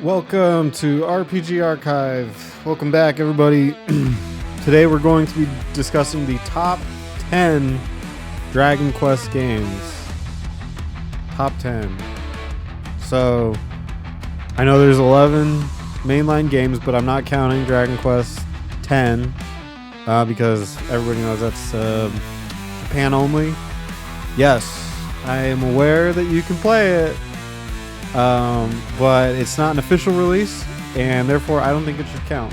Welcome to RPG Archive. Welcome back, everybody. Today we're going to be discussing the top 10 Dragon Quest games. Top 10. So, I know there's 11 mainline games, but I'm not counting Dragon Quest 10 because everybody knows that's Japan only. Yes, I am aware that you can play it. But it's not an official release, and therefore I don't think it should count.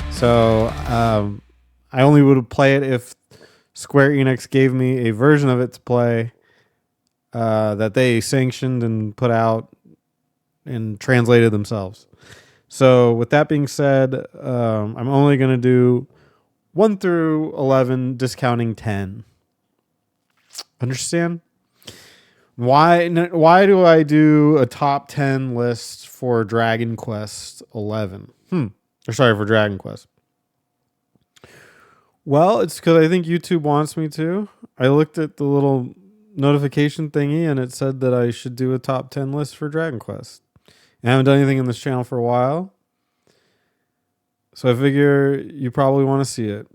So I only would play it if Square Enix gave me a version of it to play that they sanctioned and put out and translated themselves. So with that being said, I'm only going to do 1 through 11, discounting 10. Understand? Why do I do a top 10 list for Dragon Quest 11? For Dragon Quest. Well, it's because I think YouTube wants me to. I looked at the little notification thingy and it said that I should do a top 10 list for Dragon Quest. I haven't done anything in this channel for a while. So I figure you probably want to see it.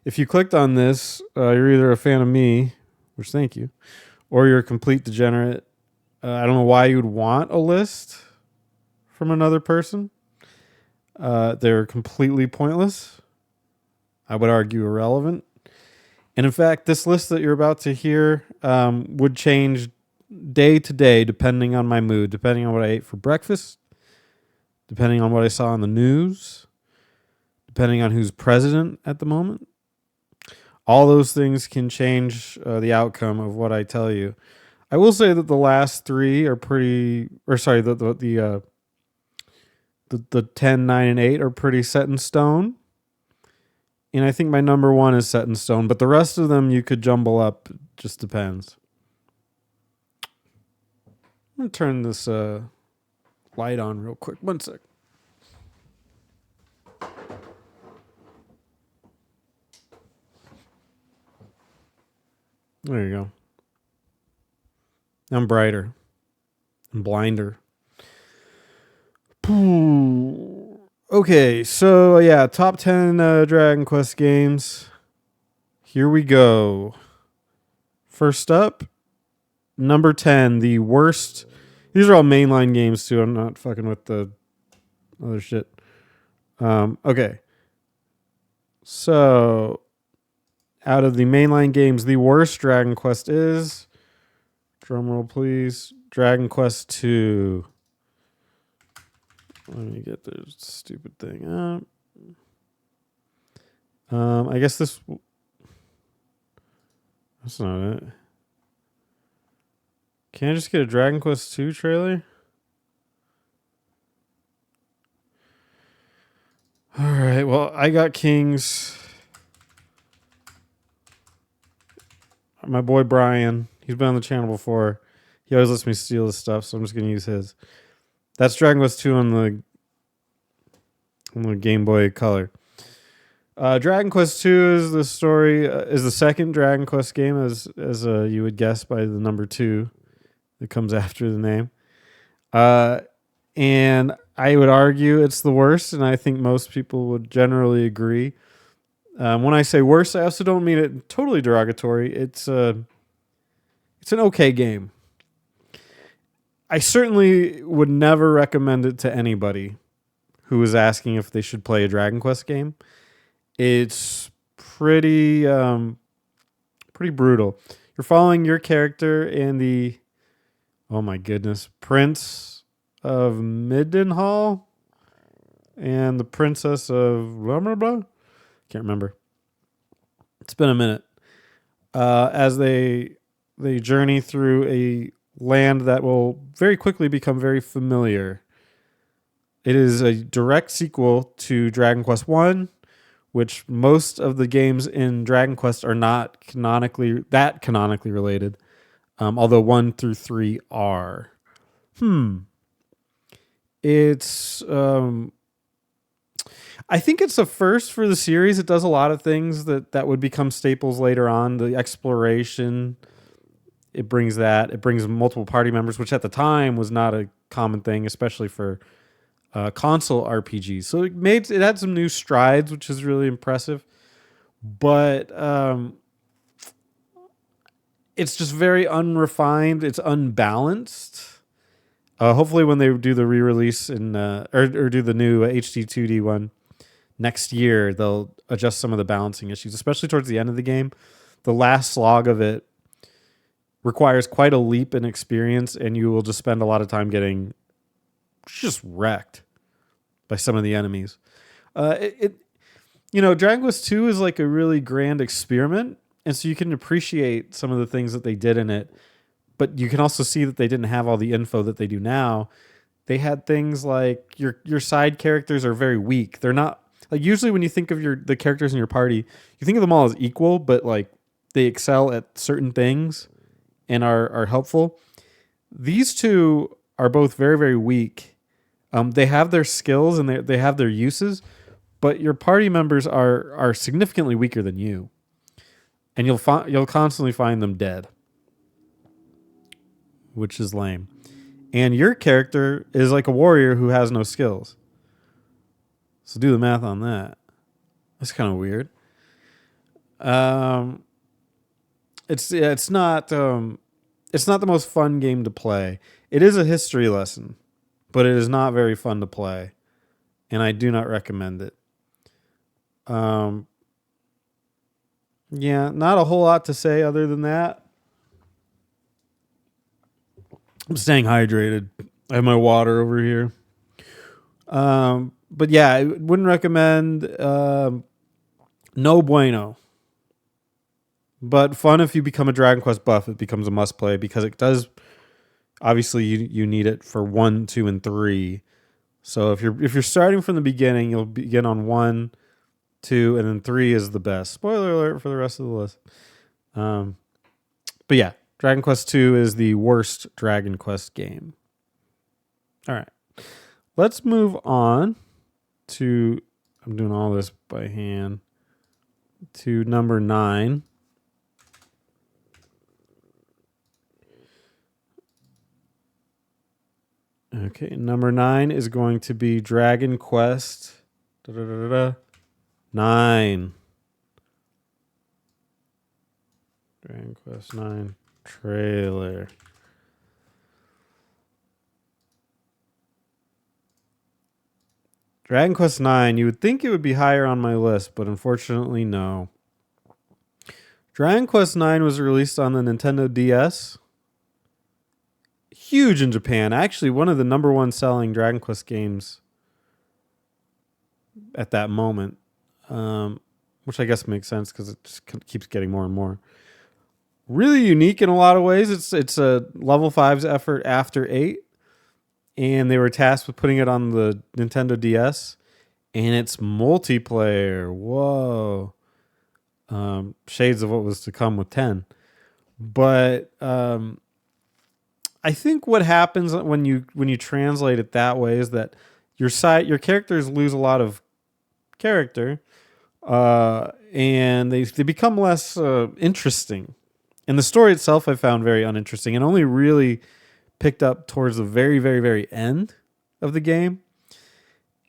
If you clicked on this, you're either a fan of me, which thank you, or you're a complete degenerate. I don't know why you would want a list from another person. They're completely pointless. I would argue irrelevant. And in fact, this list that you're about to hear would change day to day depending on my mood, depending on what I ate for breakfast, depending on what I saw on the news, depending on who's president at the moment. All those things can change the outcome of what I tell you. I will say that the last three are pretty, the 10, 9, and 8 are pretty set in stone. And I think my number 1 is set in stone, but the rest of them you could jumble up. Just depends. I'm going to turn this light on real quick. 1 sec. There you go. I'm brighter and blinder. Okay, so yeah, top 10 Dragon Quest games. Here we go. First up, number 10, the worst. These are all mainline games too. I'm not fucking with the other shit. Okay. So, out of the mainline games, the worst Dragon Quest is, drumroll please, Dragon Quest 2. Let me get this stupid thing up. I guess that's not it. Can I just get a Dragon Quest 2 trailer? All right, well, I got Kings. My boy Brian, he's been on the channel before. He always lets me steal his stuff, so I'm just going to use his. That's Dragon Quest 2 on the Game Boy Color. Dragon Quest 2 is the story, is the second Dragon Quest game, as you would guess by the number 2 that comes after the name. And I would argue it's the worst, and I think most people would generally agree. When I say worst, I also don't mean it totally derogatory. It's an okay game. I certainly would never recommend it to anybody who is asking if they should play a Dragon Quest game. It's pretty brutal. You're following your character and the, oh my goodness, Prince of Midenhall and the Princess of blah, blah, blah. Can't remember. It's been a minute. As they journey through a land that will very quickly become very familiar. It is a direct sequel to Dragon Quest 1, which most of the games in Dragon Quest are not canonically related, although 1 through 3 are. It's I think it's a first for the series. It does a lot of things that would become staples later on. The exploration, it brings multiple party members, which at the time was not a common thing, especially for console RPGs. So it had some new strides, which is really impressive. But it's just very unrefined. It's unbalanced. Hopefully, when they do the re-release or do the new HD 2D one next year, they'll adjust some of the balancing issues, especially towards the end of the game. The last slog of it requires quite a leap in experience, and you will just spend a lot of time getting just wrecked by some of the enemies. Dragon Quest 2 is like a really grand experiment, and so you can appreciate some of the things that they did in it, but you can also see that they didn't have all the info that they do now. They had things like your side characters are very weak. They're not like, usually when you think of the characters in your party, you think of them all as equal, but like they excel at certain things and are helpful. These two are both very, very weak. They have their skills and they have their uses, but your party members are significantly weaker than you, and you'll constantly find them dead, which is lame. And your character is like a warrior who has no skills. So do the math on that. That's kind of weird. It's not the most fun game to play. It is a history lesson, but it is not very fun to play, and I do not recommend it. Yeah, not a whole lot to say other than that. I'm staying hydrated. I have my water over here. But yeah, I wouldn't recommend. No bueno. But fun if you become a Dragon Quest buff. It becomes a must play because it does. Obviously, you need it for 1, 2, and 3. So if you're starting from the beginning, you'll begin on 1, 2, and then 3 is the best. Spoiler alert for the rest of the list. But yeah, Dragon Quest 2 is the worst Dragon Quest game. All right. Let's move on to, I'm doing all this by hand, to number 9. Okay, number 9 is going to be Dragon Quest 9. Dragon Quest 9 trailer. Dragon Quest 9, you would think it would be higher on my list, but unfortunately, no. Dragon Quest 9 was released on the Nintendo DS. Huge in Japan. Actually, one of the number one selling Dragon Quest games at that moment, which I guess makes sense because it just keeps getting more and more. Really unique in a lot of ways. It's a level 5's effort after 8. And they were tasked with putting it on the Nintendo DS, and it's multiplayer. Whoa. Shades of what was to come with 10. But I think what happens when you translate it that way is that your characters lose a lot of character, and they become less interesting. And the story itself I found very uninteresting, and only really picked up towards the very, very, very end of the game.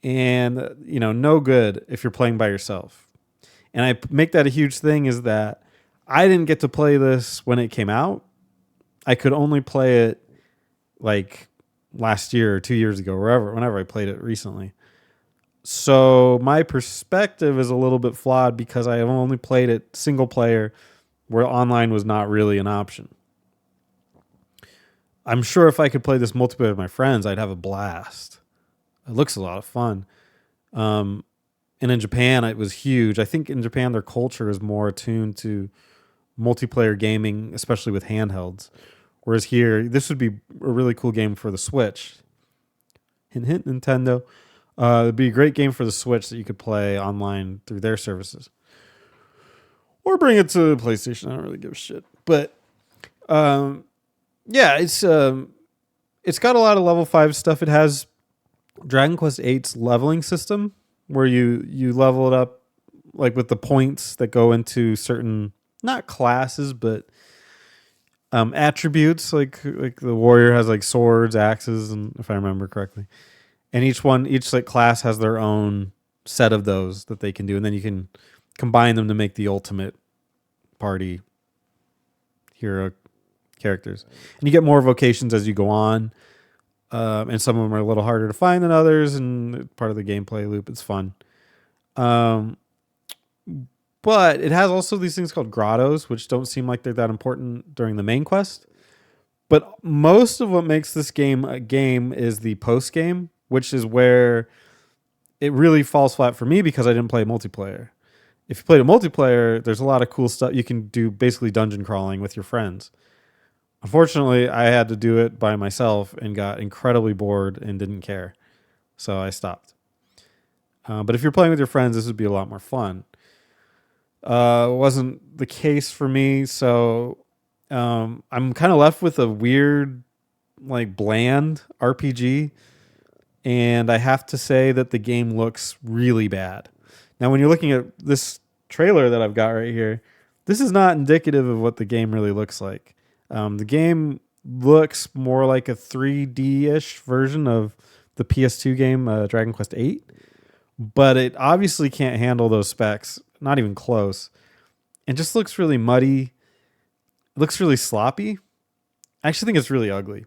And, no good if you're playing by yourself. And I make that a huge thing is that I didn't get to play this when it came out. I could only play it like last year or 2 years ago, whenever I played it recently. So my perspective is a little bit flawed because I have only played it single player where online was not really an option. I'm sure if I could play this multiplayer with my friends, I'd have a blast. It looks a lot of fun. And in Japan, it was huge. I think in Japan, their culture is more attuned to multiplayer gaming, especially with handhelds. Whereas here, this would be a really cool game for the Switch. Hint, hint, Nintendo. It'd be a great game for the Switch that you could play online through their services. Or bring it to PlayStation. I don't really give a shit. But yeah, it's got a lot of level 5 stuff. It has Dragon Quest VIII's leveling system where you level it up like with the points that go into certain, not classes, but attributes. Like the warrior has like swords, axes, and if I remember correctly. and each like class has their own set of those that they can do, and then you can combine them to make the ultimate party hero characters. And you get more vocations as you go on, and some of them are a little harder to find than others, and part of the gameplay loop. It's fun. But it has also these things called grottos, which don't seem like they're that important during the main quest. But most of what makes this game a game is the post game, which is where it really falls flat for me because I didn't play multiplayer. If you played a multiplayer, there's a lot of cool stuff. You can do basically dungeon crawling with your friends. Unfortunately, I had to do it by myself and got incredibly bored and didn't care. So I stopped. But if you're playing with your friends, this would be a lot more fun. It wasn't the case for me, so I'm kind of left with a weird, like bland RPG, and I have to say that the game looks really bad. Now, when you're looking at this trailer that I've got right here, this is not indicative of what the game really looks like. The game looks more like a 3D-ish version of the PS2 game Dragon Quest VIII, but it obviously can't handle those specs, not even close. And just looks really muddy. It looks really sloppy. I actually think it's really ugly.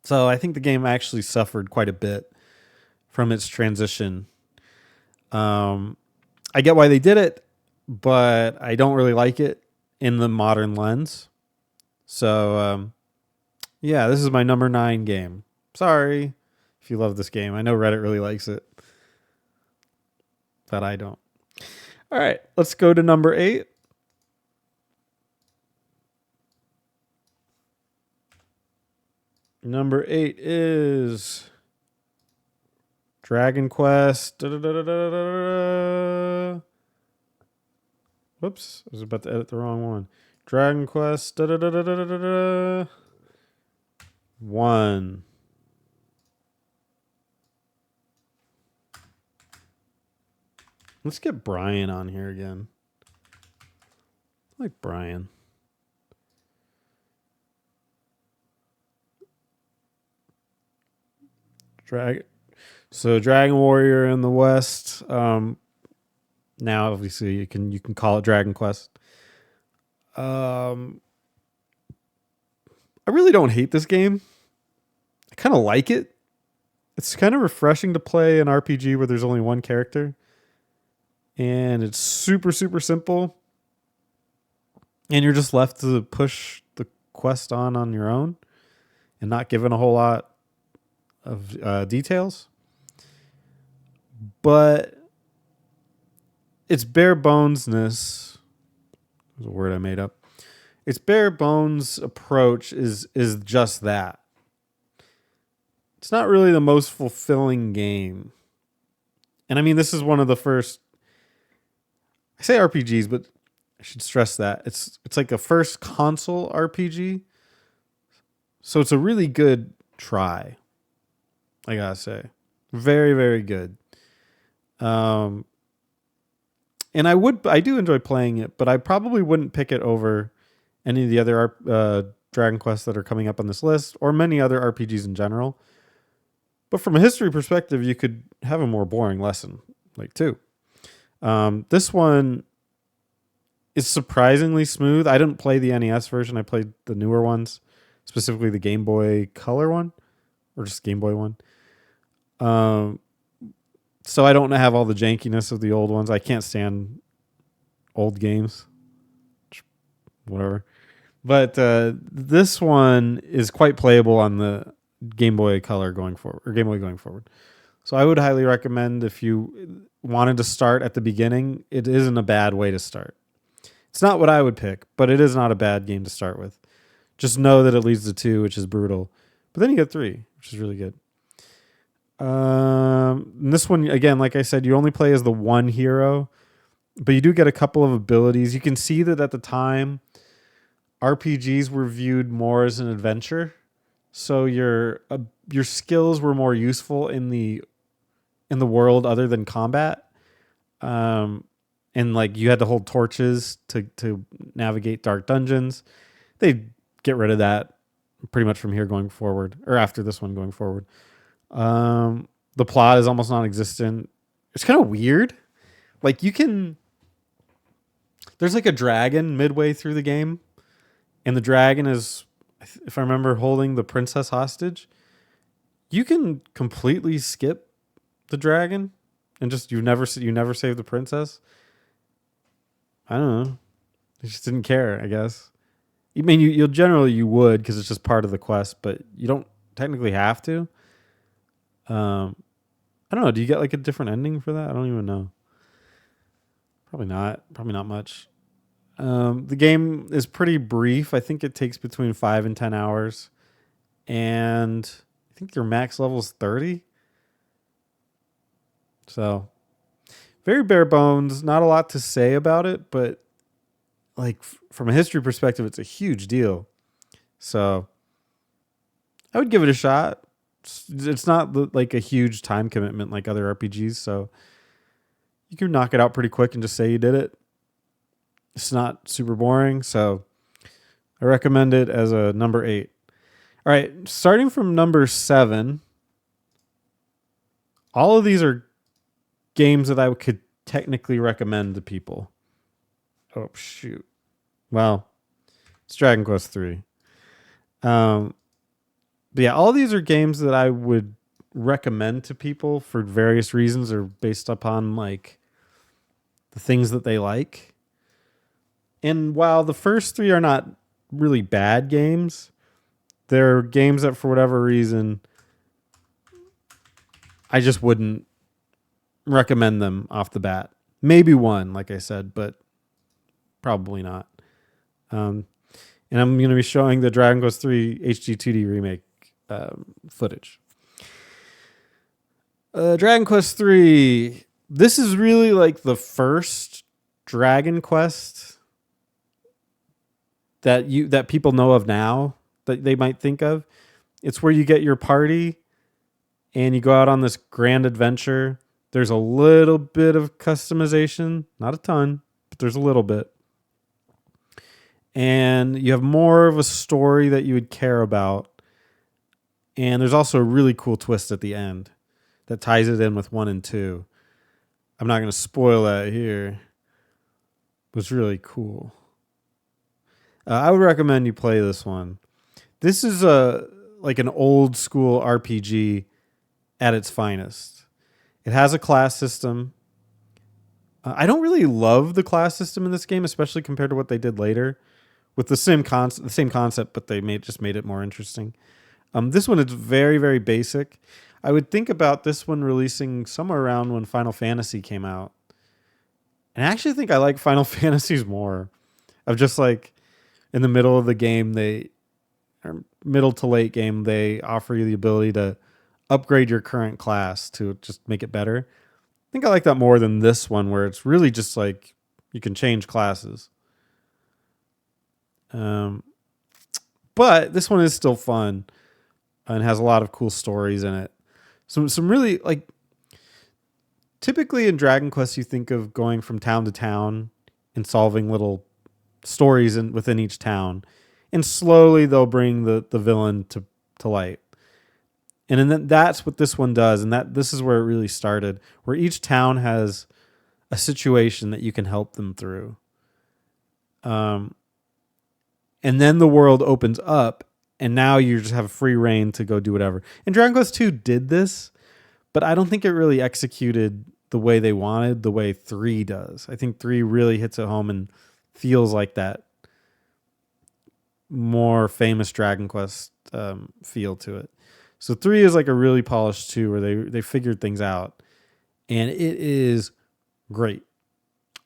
So I think the game actually suffered quite a bit from its transition. I get why they did it, but I don't really like it in the modern lens. So, yeah, this is my number 9 game. Sorry if you love this game. I know Reddit really likes it, but I don't. All right, let's go to number 8. Number 8 is Dragon Quest. Whoops, I was about to edit the wrong one. Dragon Quest 1. Let's get Brian on here again. I like Brian. Dragon Warrior in the West. Now, obviously, you can call it Dragon Quest. I really don't hate this game. I kind of like it. It's kind of refreshing to play an RPG where there's only one character. And it's super, super simple. And you're just left to push the quest on your own and not given a whole lot of details. But its bare bonesness, was a word I made up. Its bare bones approach is just that. It's not really the most fulfilling game. And I mean, this is one of the first, I say RPGs, but I should stress that it's like a first console RPG. So it's a really good try. I gotta say, very, very good. And I do enjoy playing it, but I probably wouldn't pick it over any of the other Dragon Quests that are coming up on this list, or many other RPGs in general. But from a history perspective, you could have a more boring lesson, like 2. This one is surprisingly smooth. I didn't play the NES version. I played the newer ones, specifically the Game Boy Color one, or just Game Boy one. So I don't have all the jankiness of the old ones. I can't stand old games. Whatever. But this one is quite playable on the Game Boy Color going forward, or Game Boy going forward. So I would highly recommend, if you wanted to start at the beginning, it isn't a bad way to start. It's not what I would pick, but it is not a bad game to start with. Just know that it leads to 2, which is brutal. But then you get 3, which is really good. And this one, again, like I said, you only play as the one hero, but you do get a couple of abilities. You can see that at the time, RPGs were viewed more as an adventure. So your skills were more useful in the world other than combat. And like you had to hold torches to navigate dark dungeons. They get rid of that pretty much from here going forward, or after this one going forward. The plot is almost non-existent. It's kind of weird. Like there's like a dragon midway through the game, and the dragon is, if I remember, holding the princess hostage. You can completely skip the dragon and just you never save the princess. I don't know. You just didn't care, I guess. I mean, you'll generally you would because it's just part of the quest, but you don't technically have to. Um, I don't know. Do you get like a different ending for that? I don't even know. Probably not. Probably not much. The game is pretty brief. I think it takes between 5 and 10 hours, and I think your max level is 30. So very bare bones. Not a lot to say about it, but like from a history perspective, it's a huge deal. So I would give it a shot. It's not like a huge time commitment like other RPGs, so you can knock it out pretty quick and just say you did it. It's not super boring, so I recommend it as a number 8. All right, starting from number 7, all of these are games that I could technically recommend to people. Oh shoot! Well, it's Dragon Quest 3. But yeah, all these are games that I would recommend to people for various reasons or based upon like the things that they like. And while the first 3 are not really bad games, they're games that for whatever reason I just wouldn't recommend them off the bat. Maybe one, like I said, but probably not. And I'm going to be showing the Dragon Quest 3 HD 2D remake footage. Dragon Quest 3. This is really like the first Dragon Quest that people know of now that they might think of. It's where you get your party and you go out on this grand adventure. There's a little bit of customization, not a ton, but there's a little bit. And you have more of a story that you would care about. And there's also a really cool twist at the end that ties it in with 1 and 2. I'm not going to spoil that here. But it's really cool. I would recommend you play this one. This is like an old school RPG at its finest. It has a class system. I don't really love the class system in this game, especially compared to what they did later with the same concept, but they made it more interesting. This one is very, very basic. I would think about this one releasing somewhere around when Final Fantasy came out. And I actually think I like Final Fantasies more. Of just like in the middle of the game, or middle to late game, they offer you the ability to upgrade your current class to just make it better. I think I like that more than this one where it's really just like you can change classes. But this one is still fun and has a lot of cool stories in it. Some really like typically in Dragon Quest you think of going from town to town and solving little stories within each town, and slowly they'll bring the villain to light. And then that's what this one does, and this is where it really started, where each town has a situation that you can help them through. And then the world opens up, and now you just have free reign to go do whatever. And Dragon Quest 2 did this, but I don't think it really executed the way they wanted, the way 3 does. I think 3 really hits it home and feels like that more famous Dragon Quest feel to it. So 3 is like a really polished 2 where they figured things out, and it is great.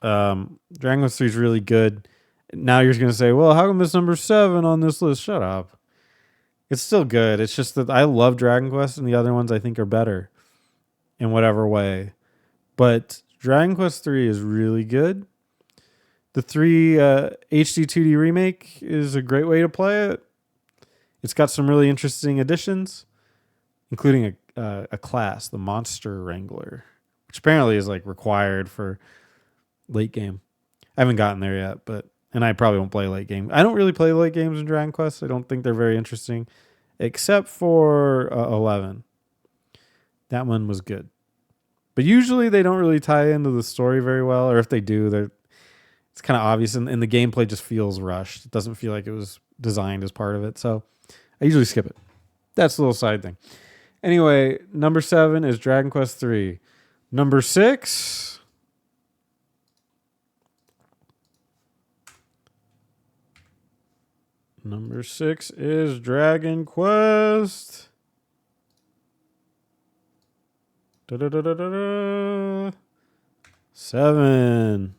Dragon Quest 3 is really good. Now you're going to say, well, how come it's number 7 on this list? Shut up. It's still good. It's just that I love Dragon Quest and the other ones I think are better in whatever way. But Dragon Quest 3 is really good. The 3 HD 2D remake is a great way to play it. It's got some really interesting additions, including a class, the Monster Wrangler, which apparently is like required for late game. I haven't gotten there yet, and I probably won't play late game. I don't really play late games in Dragon Quest. I don't think they're very interesting, except for 11. That one was good. But usually they don't really tie into the story very well, or if they do, it's kind of obvious, and the gameplay just feels rushed. It doesn't feel like it was designed as part of it. So I usually skip it. That's a little side thing. Anyway, number 7 is Dragon Quest III. Number 6. Number 6 is Dragon Quest. Da-da-da-da-da-da. 7.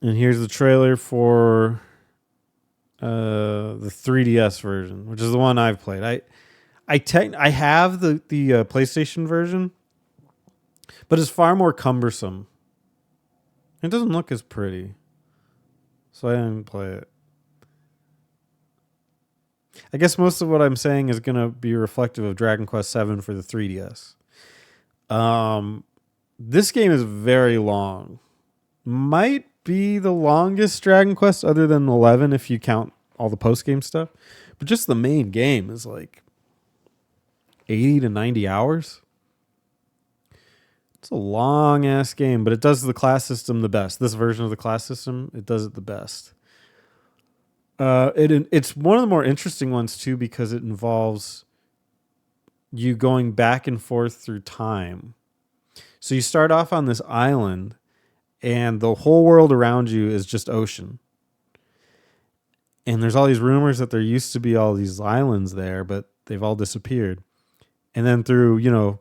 And here's the trailer for the 3DS version, which is the one I've played. I have the PlayStation version, but it's far more cumbersome. It doesn't look as pretty, so I didn't play it. I guess most of what I'm saying is going to be reflective of Dragon Quest VII for the 3DS. This game is very long. Might be the longest Dragon Quest other than 11 if you count all the post-game stuff. But just the main game is like 80 to 90 hours. It's a long-ass game, but it does the class system the best. This version of the class system, it does it the best. It's one of the more interesting ones, too, because it involves you going back and forth through time. So you start off on this island, and the whole world around you is just ocean. And there's all these rumors that there used to be all these islands there, but they've all disappeared. And then through,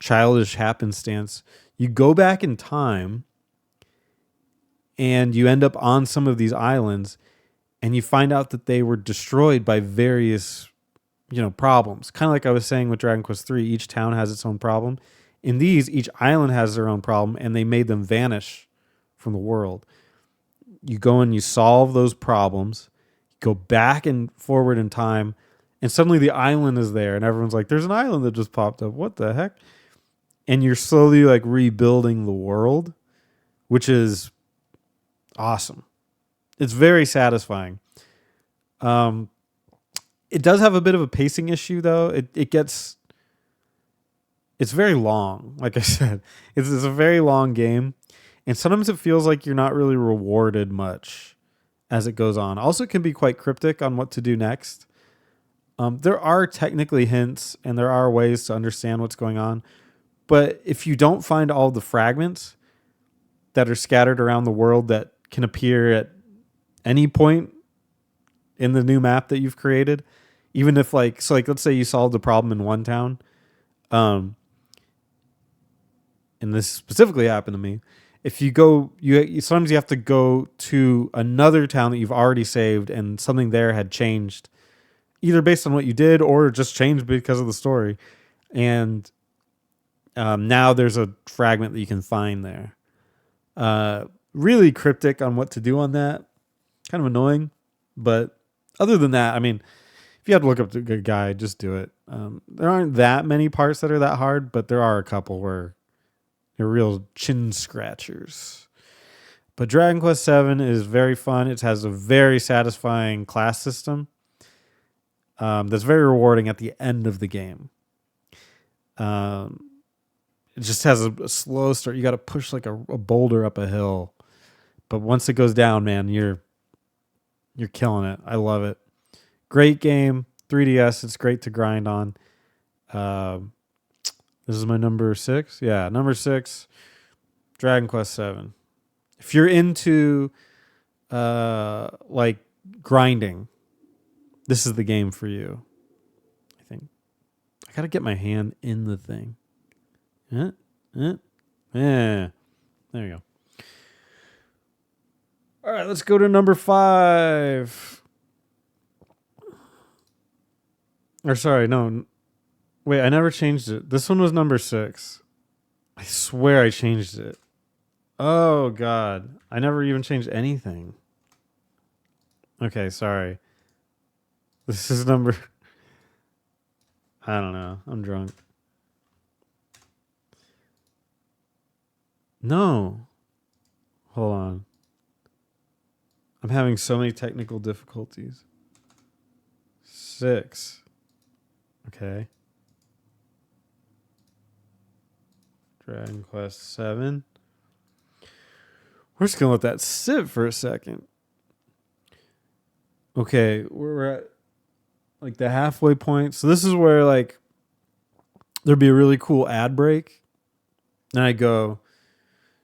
childish happenstance, you go back in time and you end up on some of these islands and you find out that they were destroyed by various, problems. Kind of like I was saying with Dragon Quest III, each town has its own problem. In these, each island has their own problem and they made them vanish from the world. You go and you solve those problems, go back and forward in time, and suddenly the island is there and everyone's like, there's an island that just popped up. What the heck? And you're slowly like rebuilding the world, which is awesome. It's very satisfying. It does have a bit of a pacing issue though. It's very long. Like I said, it's a very long game. And sometimes it feels like you're not really rewarded much as it goes on. Also, it can be quite cryptic on what to do next. There are technically hints and there are ways to understand what's going on. But if you don't find all the fragments that are scattered around the world that can appear at any point in the new map that you've created, even if let's say you solved the problem in one town, and this specifically happened to me. If you go, sometimes you have to go to another town that you've already saved and something there had changed, either based on what you did or just changed because of the story. And now there's a fragment that you can find there. Really cryptic on what to do on that. Kind of annoying. But other than that, I mean, if you have to look up the good guide, just do it. There aren't that many parts that are that hard, but there are a couple where they're real chin scratchers. But Dragon Quest VII is very fun. It has a very satisfying class system that's very rewarding at the end of the game. It just has a slow start. You got to push like a boulder up a hill. But once it goes down, man, you're killing it. I love it. Great game. 3DS. It's great to grind on. This is my number 6. Yeah, number 6, Dragon Quest VII. If you're into like grinding, this is the game for you. I think I gotta get my hand in the thing. Yeah. There you go. All right, let's go to number 5. Or sorry, no. Wait, I never changed it. This one was number 6. I swear I changed it. Oh, God. I never even changed anything. Okay, sorry. This is number... I don't know. I'm drunk. No. Hold on. I'm having so many technical difficulties. 6. Okay. Dragon Quest 7. We're just going to let that sit for a second. Okay, we're at like the halfway point. So this is where like there'd be a really cool ad break. And I go,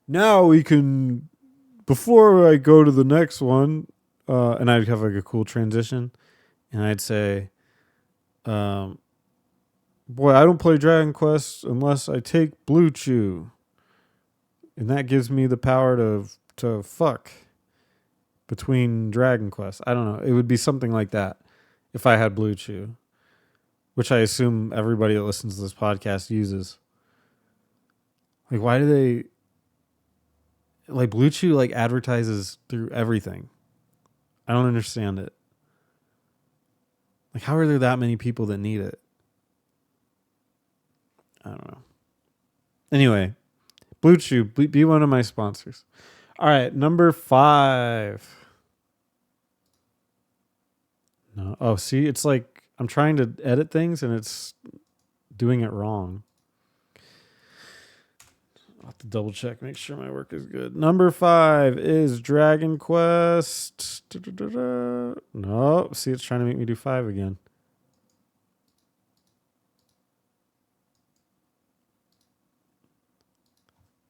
now we can, before I go to the next one, and I'd have like a cool transition. And I'd say, boy, I don't play Dragon Quest unless I take Blue Chew. And that gives me the power to fuck between Dragon Quest. I don't know. It would be something like that if I had Blue Chew, which I assume everybody that listens to this podcast uses. Like, why do they... Like, Blue Chew, like, advertises through everything. I don't understand it. Like, how are there that many people that need it? I don't know. Anyway, Blue Chew, be one of my sponsors. All right, number 5. No. Oh, see, it's like I'm trying to edit things and it's doing it wrong. I'll have to double check, make sure my work is good. Number 5 is Dragon Quest. No, see, it's trying to make me do 5 again.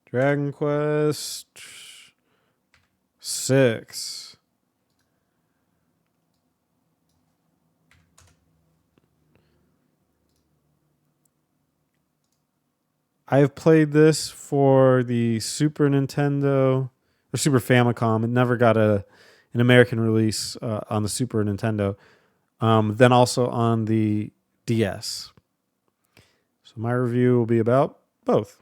Dragon Quest 6. I've played this for the Super Nintendo or Super Famicom. It never got an American release on the Super Nintendo. Then also on the DS. So my review will be about both.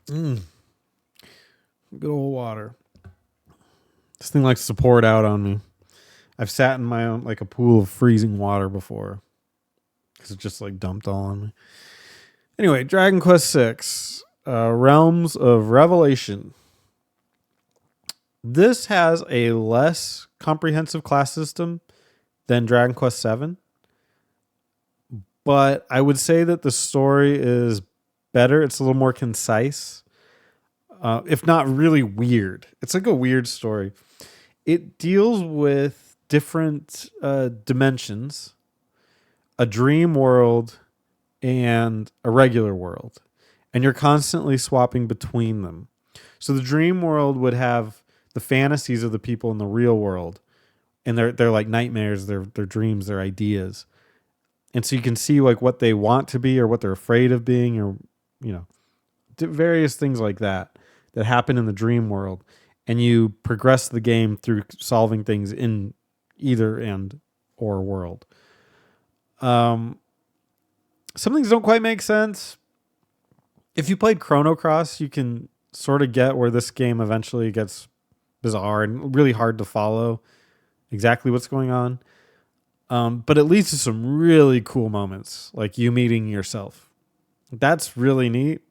Good old water. This thing likes to pour it out on me. I've sat in my own, like a pool of freezing water before because it just like dumped all on me. Anyway, Dragon Quest 6, Realms of Revelation. This has a less comprehensive class system than Dragon Quest 7. But I would say that the story is better. It's a little more concise, if not really weird. It's like a weird story. It deals with different dimensions, a dream world and a regular world, and you're constantly swapping between them. So the dream world would have the fantasies of the people in the real world, and they're like nightmares, they're dreams, they're ideas. And so you can see like what they want to be or what they're afraid of being, or various things like that happen in the dream world, and you progress the game through solving things in either end or world. Some things don't quite make sense. If you played Chrono Cross, you can sort of get where this game eventually gets bizarre and really hard to follow exactly what's going on. But it leads to some really cool moments, like you meeting yourself. That's really neat.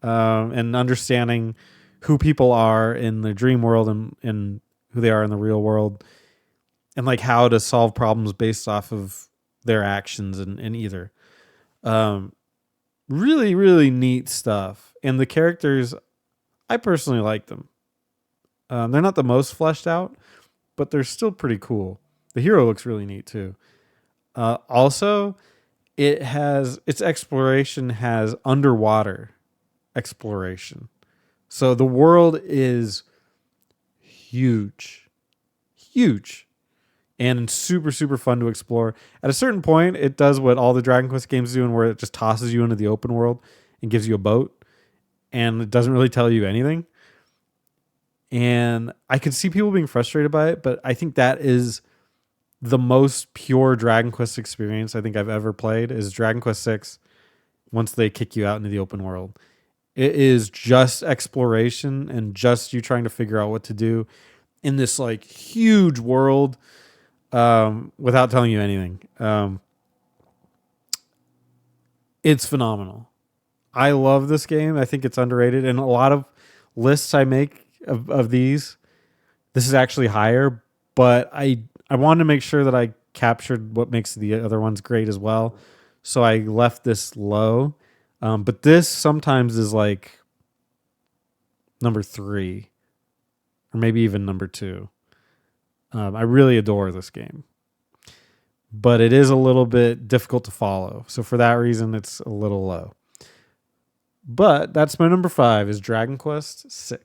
And understanding who people are in the dream world and who they are in the real world, and like how to solve problems based off of their actions in either. Really, really neat stuff. And the characters, I personally like them. They're not the most fleshed out, but they're still pretty cool. The hero looks really neat too. Also, its exploration has underwater exploration. So the world is huge. And super, super fun to explore. At a certain point, it does what all the Dragon Quest games do, and where it just tosses you into the open world and gives you a boat, and it doesn't really tell you anything. And I could see people being frustrated by it, but I think that is the most pure Dragon Quest experience I think I've ever played, is Dragon Quest 6 once they kick you out into the open world. It is just exploration and just you trying to figure out what to do in this like huge world, without telling you anything. It's phenomenal. I love this game. I think it's underrated. And a lot of lists I make of these, this is actually higher, but I wanted to make sure that I captured what makes the other ones great as well. So I left this low. But this sometimes is like number 3 or maybe even number 2. I really adore this game, but it is a little bit difficult to follow. So for that reason, it's a little low. But that's my number 5 is Dragon Quest VI.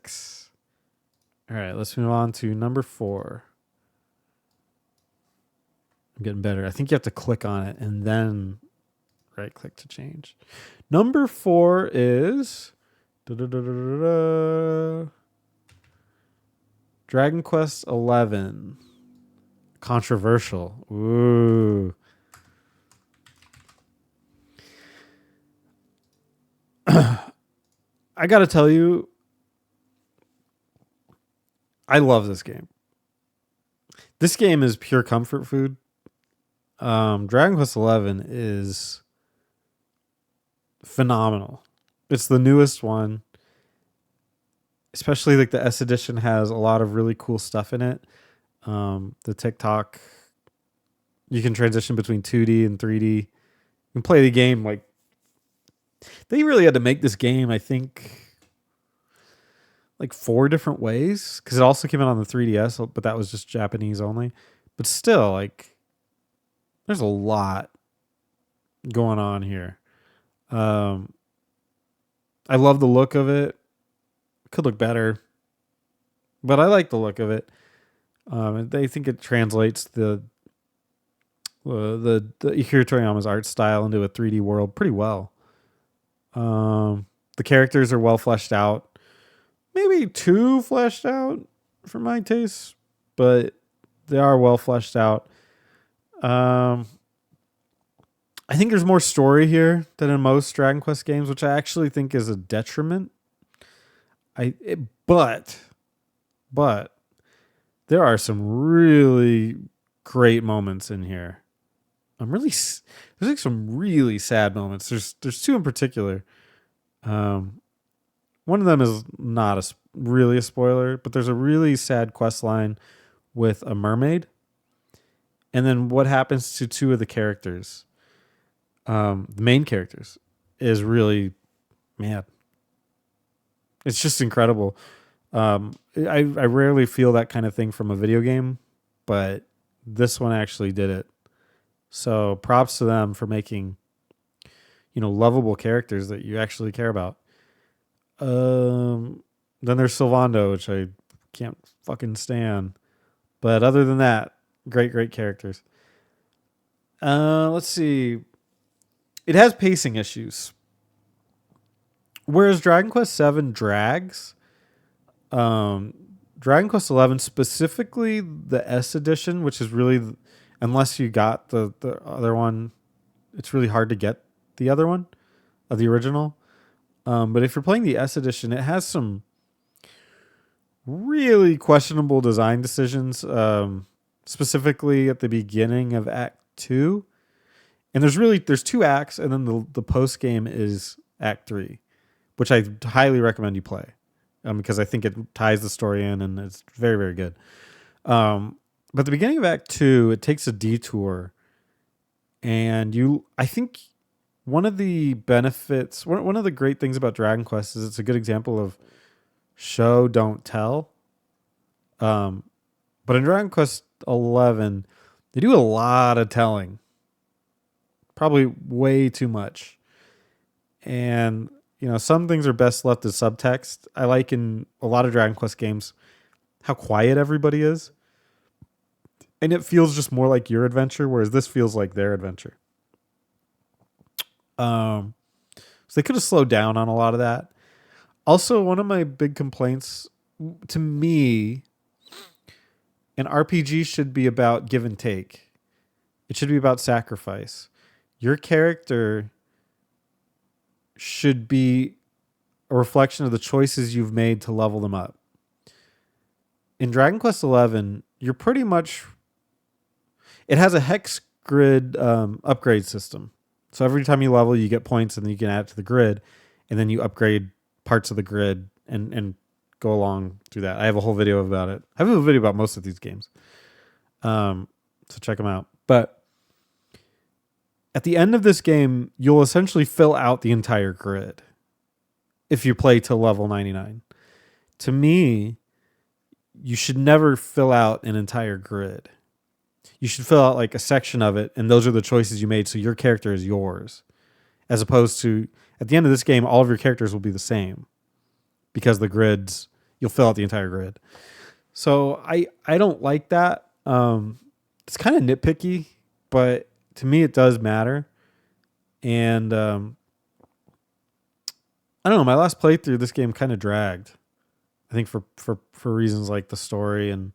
All right, let's move on to number 4. I'm getting better. I think you have to click on it and then right click to change. Number 4 is Dragon Quest 11. Controversial. Ooh. I got to tell you, I love this game. This game is pure comfort food. Dragon Quest 11 is phenomenal. It's the newest one. Especially like the S edition has a lot of really cool stuff in it. The TikTok, you can transition between 2D and 3D. You can play the game like they really had to make this game, I think, like 4 different ways because it also came out on the 3DS, but that was just Japanese only. But still, like, there's a lot going on here. I love the look of it. Could look better, but I like the look of it. I think it translates the Akira Toriyama's art style into a 3D world pretty well. The characters are well fleshed out, maybe too fleshed out for my taste, but they are well fleshed out. I think there's more story here than in most Dragon Quest games, which I actually think is a detriment. But there are some really great moments in here. There's like some really sad moments. There's 2 in particular. One of them is not really a spoiler, but there's a really sad quest line with a mermaid, and then what happens to 2 of the characters. The main characters is really, man, it's just incredible. I rarely feel that kind of thing from a video game, but this one actually did it. So props to them for making, lovable characters that you actually care about. Then there's Sylvando, which I can't fucking stand. But other than that, great characters. Let's see. It has pacing issues. Whereas Dragon Quest VII drags, Dragon Quest XI, specifically the S edition, which is really, unless you got the other one, it's really hard to get the other one of the original. But if you're playing the S edition, it has some really questionable design decisions, specifically at the beginning of Act 2. And there's 2 acts, and then the post game is Act 3, which I highly recommend you play. Because I think it ties the story in and it's very, very good. But at the beginning of Act 2, it takes a detour. And I think one of the benefits, one of the great things about Dragon Quest is it's a good example of show, don't tell. But in Dragon Quest 11, they do a lot of telling. Probably way too much. And some things are best left as subtext. I like in a lot of Dragon Quest games how quiet everybody is. And it feels just more like your adventure, whereas this feels like their adventure. So they could have slowed down on a lot of that. Also, one of my big complaints, to me, an RPG should be about give and take. It should be about sacrifice. Your character should be a reflection of the choices you've made to level them up. In Dragon Quest XI, you're pretty much... It has a hex grid upgrade system. So every time you level, you get points and then you can add it to the grid. and then you upgrade parts of the grid and go along through that. I have a whole video about it. I have a video about most of these games. So check them out. But at the end of this game, you'll essentially fill out the entire grid if you play to level 99. To me, you should never fill out an entire grid. You should fill out like a section of it, and those are the choices you made, so your character is yours. As opposed to, at the end of this game, all of your characters will be the same because the grids, you'll fill out the entire grid. So I don't like that. It's kind of nitpicky, but to me it does matter. And I don't know. My last playthrough, this game kind of dragged. I think for reasons like the story and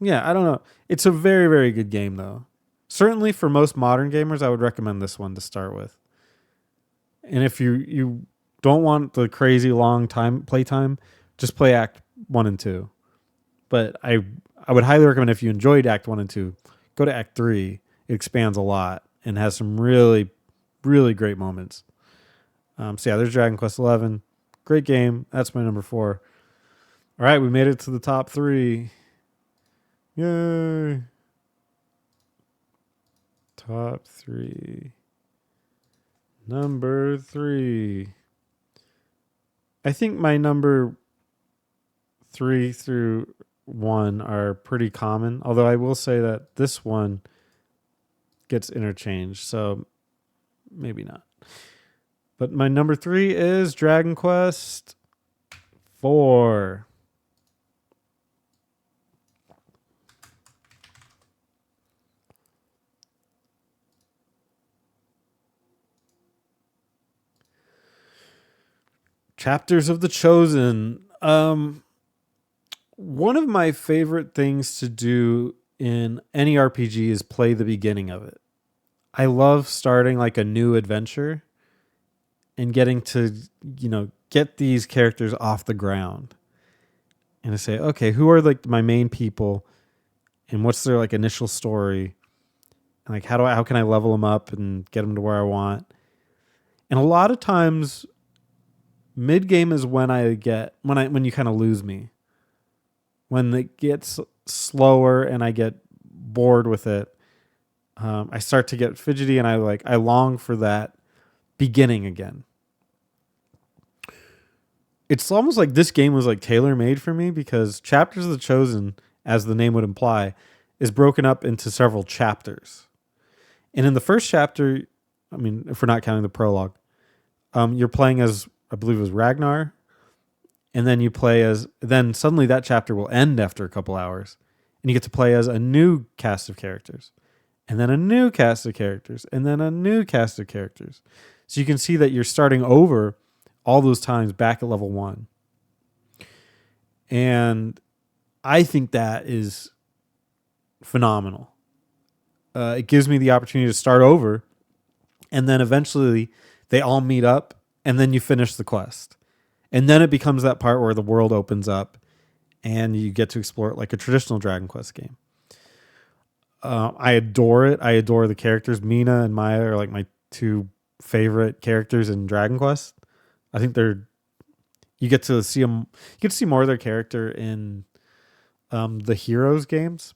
yeah, I don't know. It's a very, very good game though. Certainly for most modern gamers, I would recommend this one to start with. And if you don't want the crazy long playtime, just play Act 1 and 2. But I would highly recommend, if you enjoyed Act 1 and 2, go to Act 3. It expands a lot and has some really, really great moments. So yeah, there's Dragon Quest XI. Great game. That's my number 4. All right, we made it to the top 3. Yay. Top 3. Number 3. I think my number 3 through 1 are pretty common, although I will say that this one gets interchanged, so maybe not. But my number 3 is Dragon Quest 4. Chapters of the Chosen. One of my favorite things to do in any RPG is play the beginning of it. I love starting like a new adventure and getting to, get these characters off the ground. And to say, okay, who are like my main people and what's their like initial story? And like how can I level them up and get them to where I want? And a lot of times mid game is when when you kind of lose me. When it gets slower and I get bored with it, I start to get fidgety and I long for that beginning again. It's almost like this game was like tailor made for me because Chapters of the Chosen, as the name would imply, is broken up into several chapters. And in the first chapter, I mean, if we're not counting the prologue, you're playing as, I believe it was Ragnar. And then then suddenly that chapter will end after a couple hours. And you get to play as a new cast of characters. And then a new cast of characters. And then a new cast of characters. So you can see that you're starting over all those times back at level 1. And I think that is phenomenal. It gives me the opportunity to start over. And then eventually they all meet up. And then you finish the quest. And then it becomes that part where the world opens up and you get to explore it like a traditional Dragon Quest game. I adore it. I adore the characters. Mina and Maya are like my 2 favorite characters in Dragon Quest. I think you get to see them. You get to see more of their character in the Heroes games,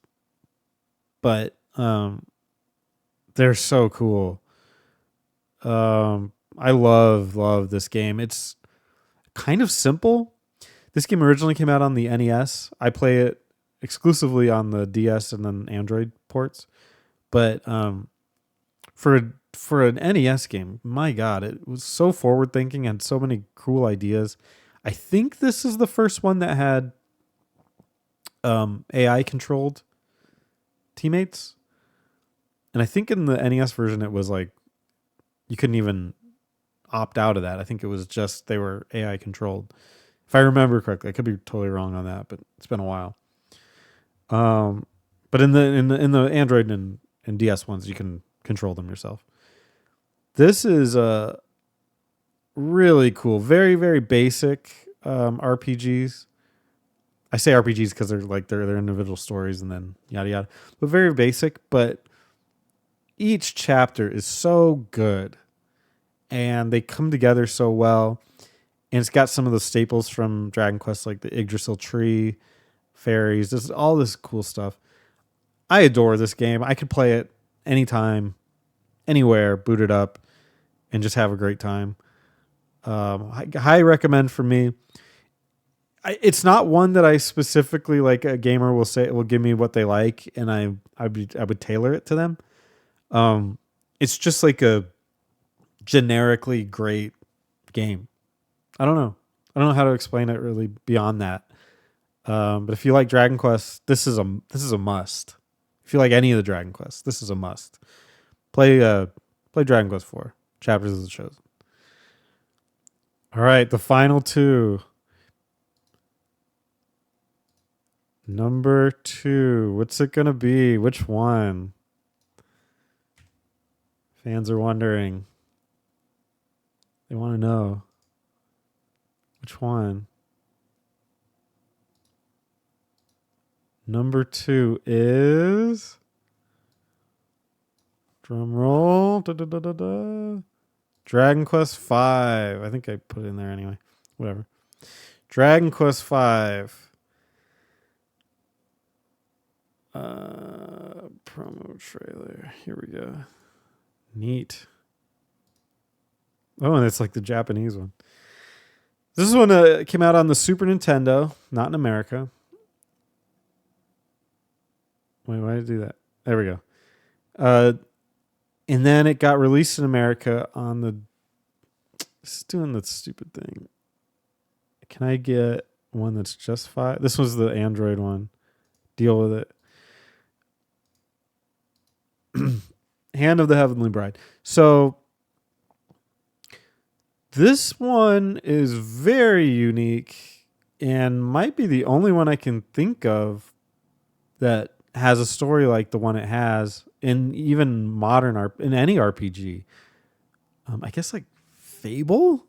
but they're so cool. I love this game. It's kind of simple. This game originally came out on the NES. I play it exclusively on the DS and then Android ports. But for an NES game, my God, it was so forward thinking and so many cool ideas. I think this is the first one that had AI controlled teammates. And I think in the NES version it was like you couldn't even opt out of that. I think it was just they were AI controlled. If I remember correctly, I could be totally wrong on that, but it's been a while. But in the Android and DS ones, you can control them yourself. This is a really cool, very, very basic RPGs. I say RPGs because they're individual stories and then yada yada, but very basic. But each chapter is so good, and they come together so well. And it's got some of the staples from Dragon Quest, like the Yggdrasil tree, fairies, this all this cool stuff. I adore this game. I could play it anytime, anywhere, boot it up, and just have a great time. High recommend for me. It's not one that I specifically like. A gamer will say will give me what they like, and I would tailor it to them. It's just like a generically great game. I don't know. I don't know how to explain it really beyond that. But if you like Dragon Quest, this is a must. If you like any of the Dragon Quests, this is a must. Play Dragon Quest 4, Chapters of the Chosen. All right, the final two. Number 2. What's it gonna be? Which one? Fans are wondering. They want to know. Which one? Number 2 is, drum roll, Dragon Quest 5. I think I put it in there anyway. Whatever. Dragon Quest 5. Promo trailer. Here we go. Neat. Oh, and it's like the Japanese one. This one came out on the Super Nintendo, not in America. Wait, why did it do that? There we go. And then it got released in America on the... It's doing the stupid thing. Can I get one that's just 5? This was the Android one. Deal with it. Hand of the Heavenly Bride. So this one is very unique and might be the only one I can think of that has a story like the one it has in even modern in any RPG. I guess like Fable,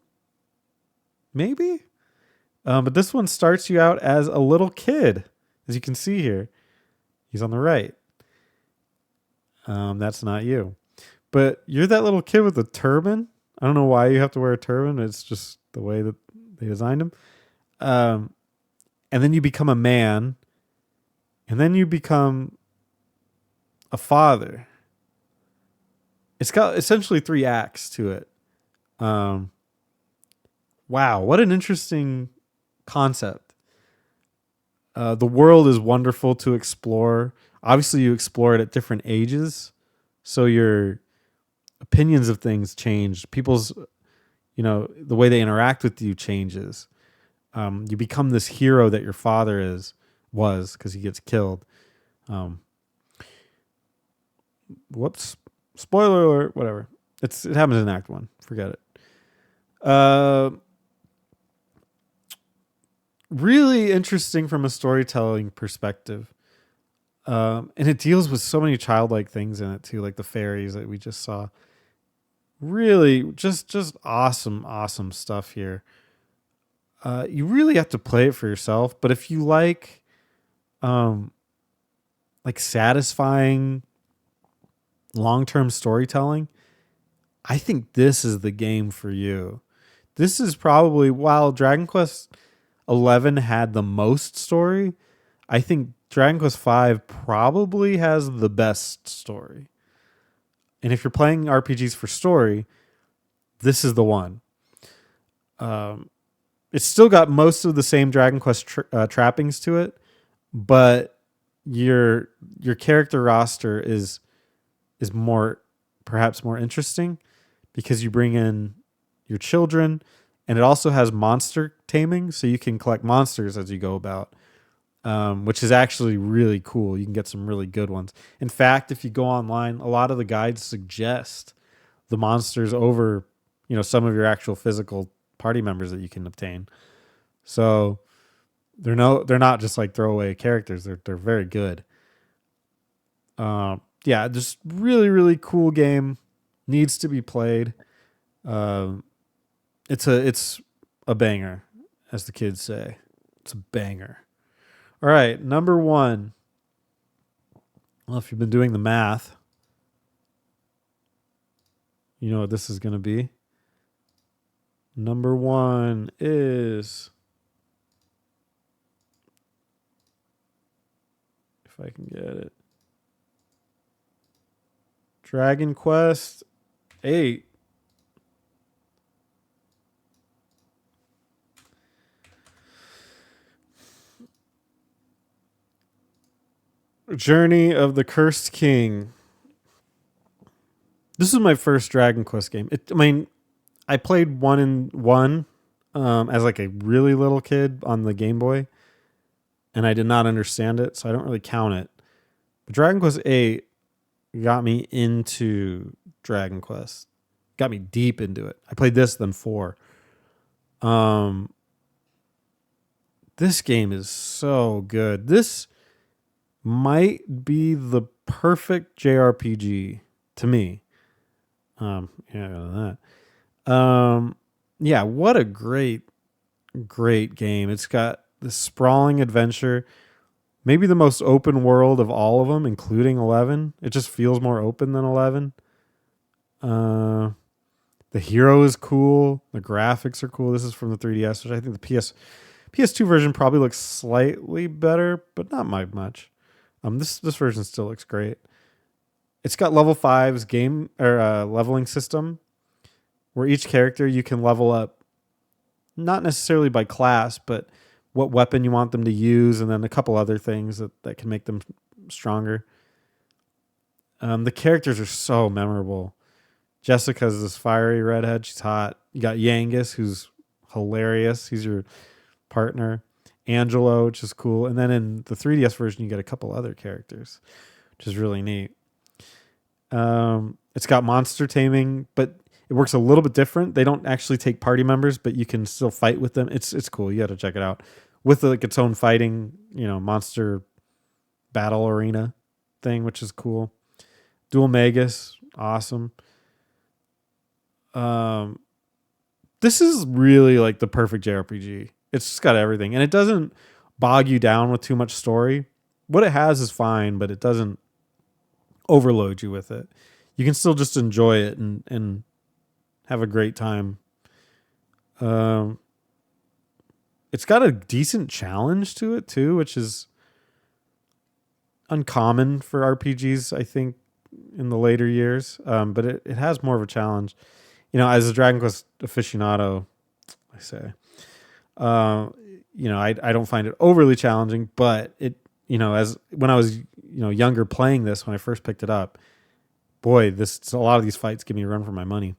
maybe. But this one starts you out as a little kid, as you can see here. He's on the right. That's not you. But you're that little kid with a turban. I don't know why you have to wear a turban. It's just the way that they designed him. And then you become a man. And then you become a father. It's got essentially 3 acts to it. Wow, what an interesting concept. The world is wonderful to explore. Obviously, you explore it at different ages, so your opinions of things change. People's, the way they interact with you changes. You become this hero that your father was because he gets killed. Whoops! Spoiler alert! Whatever. It happens in Act 1. Forget it. Really interesting from a storytelling perspective. And it deals with so many childlike things in it too, like the fairies that we just saw. Really, just awesome stuff here. You really have to play it for yourself, but if you like satisfying long-term storytelling, I think this is the game for you. This is probably, while Dragon Quest 11 had the most story, I think Dragon Quest 5 probably has the best story. And if you're playing RPGs for story, this is the one. It's still got most of the same Dragon Quest trappings to it, but your character roster is perhaps more interesting because you bring in your children, and it also has monster taming, so you can collect monsters as you go about. Which is actually really cool. You can get some really good ones. In fact, if you go online, a lot of the guides suggest the monsters over, some of your actual physical party members that you can obtain. So they're not just like throwaway characters. They're very good. Yeah, just really, really cool game. Needs to be played. It's a banger, as the kids say. It's a banger. All right, number 1. Well, if you've been doing the math, You know what this is going to be. Number 1 is, if I can get it, Dragon Quest 8. Journey of the Cursed King. This is my first Dragon Quest game. I played 1 and 1 as like a really little kid on the Game Boy, and I did not understand it, so I don't really count it. But Dragon Quest 8 got me into Dragon Quest. Got me deep into it. I played this, then 4. This game is so good. This might be the perfect JRPG to me. Yeah, what a great game. It's got this sprawling adventure, maybe the most open world of all of them, including 11. It just feels more open than 11. The hero is cool. The graphics are cool. This is from the 3DS, which I think the PS2 version probably looks slightly better, but not by much. This version still looks great. It's got level 5's game or leveling system, where each character you can level up, not necessarily by class, but what weapon you want them to use, and then a couple other things that can make them stronger. The characters are so memorable. Jessica's this fiery redhead. She's hot. You got Yangus, who's hilarious. He's your partner. Angelo, which is cool. And then in the 3DS version, you get a couple other characters, which is really neat. It's got monster taming, but it works a little bit different. They don't actually take party members, but you can still fight with them. It's cool. You got to check it out. With like its own fighting, monster battle arena thing, which is cool. Dual Magus, awesome. This is really like the perfect JRPG. It's just got everything, and it doesn't bog you down with too much story. What it has is fine, but it doesn't overload you with it. You can still just enjoy it and have a great time. It's got a decent challenge to it too, which is uncommon for RPGs, I think, in the later years. But it has more of a challenge. As a Dragon Quest aficionado, I say, I don't find it overly challenging, but it, as when I was, younger playing this, when I first picked it up, boy, a lot of these fights give me a run for my money.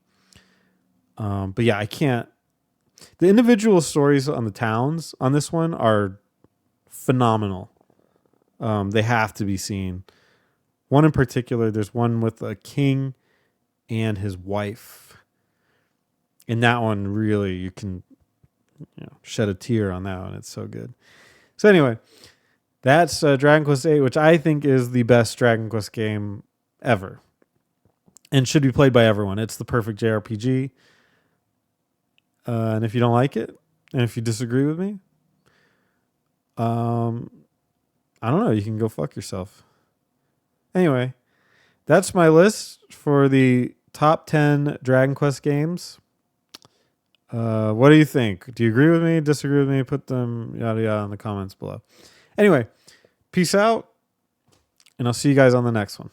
But yeah, I can't. The individual stories on the towns on this one are phenomenal. They have to be seen. One in particular, there's one with a king and his wife. And that one, really, you can shed a tear on that one. It's so good. So anyway, that's Dragon Quest VIII, which I think is the best Dragon Quest game ever. And should be played by everyone. It's the perfect JRPG. And if you don't like it, and if you disagree with me, I don't know. You can go fuck yourself. Anyway, that's my list for the top 10 Dragon Quest games. What do you think? Do you agree with me? Disagree with me? Put them yada yada in the comments below. Anyway, peace out, and I'll see you guys on the next one.